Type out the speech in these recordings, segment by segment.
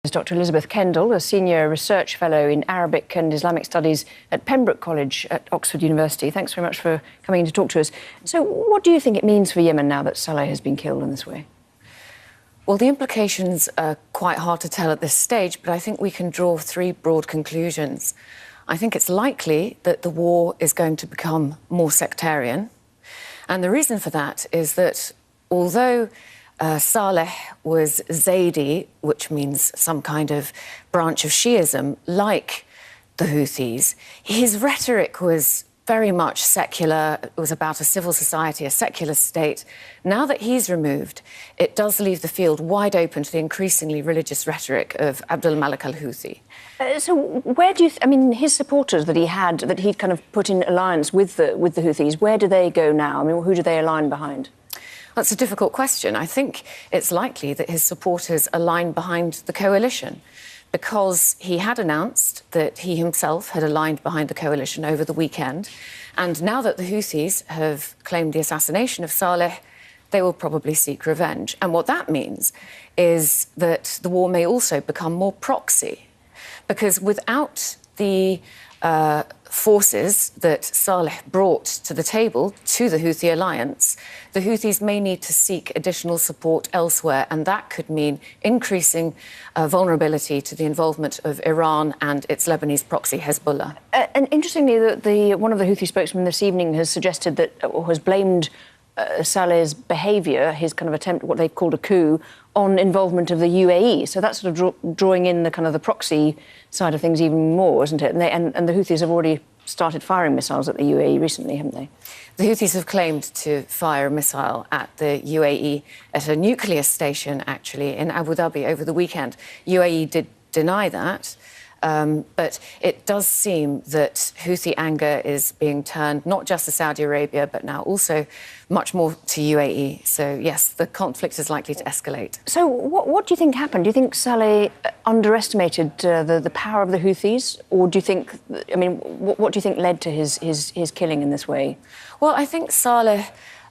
Dr. Elizabeth Kendall, a senior research fellow in Arabic and Islamic studies at Pembroke College at Oxford University. Thanks very much for coming in to talk to us. So what do you think it means for Yemen now that Saleh has been killed in this way? Well, the implications are quite hard to tell at this stage, but I think we can draw three broad conclusions. I think it's likely that the war is going to become more sectarian. And the reason for that is that although Saleh was Zaydi, which means some kind of branch of Shiism, like the Houthis, his rhetoric was very much secular. It was about a civil society, a secular state. Now that he's removed, it does leave the field wide open to the increasingly religious rhetoric of Abdul Malik al-Houthi. So where do you... I mean, his supporters that he'd kind of put in alliance with the Houthis, where do they go now? I mean, who do they align behind? That's a difficult question. I think it's likely that his supporters align behind the coalition because he had announced that he himself had aligned behind the coalition over the weekend. And now that the Houthis have claimed the assassination of Saleh, they will probably seek revenge. And what that means is that the war may also become more proxy, because without the forces that Saleh brought to the table, to the Houthi alliance, the Houthis may need to seek additional support elsewhere, and that could mean increasing vulnerability to the involvement of Iran and its Lebanese proxy Hezbollah. And interestingly, one of the Houthi spokesmen this evening has suggested that, or has blamed Saleh's behaviour, his kind of attempt, what they've called a coup, on involvement of the UAE. So that's sort of drawing in the kind of the proxy side of things even more, isn't it? And the Houthis have already started firing missiles at the UAE recently, haven't they? The Houthis have claimed to fire a missile at the UAE at a nuclear station, actually, in Abu Dhabi over the weekend. UAE did deny that. But it does seem that Houthi anger is being turned not just to Saudi Arabia, but now also much more to UAE. So, yes, the conflict is likely to escalate. So what do you think happened? Do you think Saleh underestimated the power of the Houthis? Or do you think, I mean, what do you think led to his killing in this way? Well, I think Saleh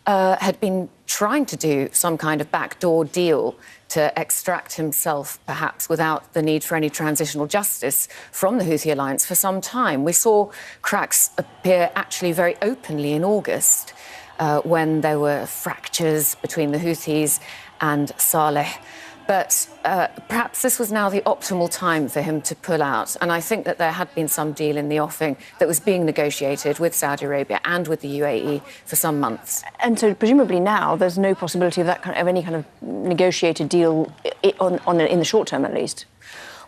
had been trying to do some kind of backdoor deal to extract himself, perhaps without the need for any transitional justice from the Houthi alliance for some time. We saw cracks appear actually very openly in August when there were fractures between the Houthis and Saleh. But perhaps this was now the optimal time for him to pull out. And I think that there had been some deal in the offing that was being negotiated with Saudi Arabia and with the UAE for some months. And so presumably now there's no possibility of any kind of negotiated deal in the short term, at least?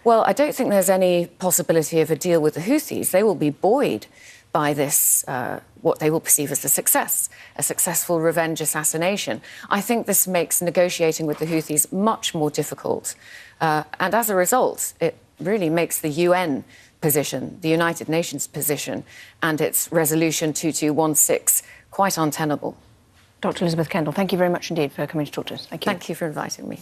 Well, I don't think there's any possibility of a deal with the Houthis. They will be buoyed by this, what they will perceive as a successful revenge assassination. I think this makes negotiating with the Houthis much more difficult. And as a result, it really makes the UN position, the United Nations position, and its Resolution 2216 quite untenable. Dr. Elizabeth Kendall, thank you very much indeed for coming to talk to us. Thank you. Thank you for inviting me.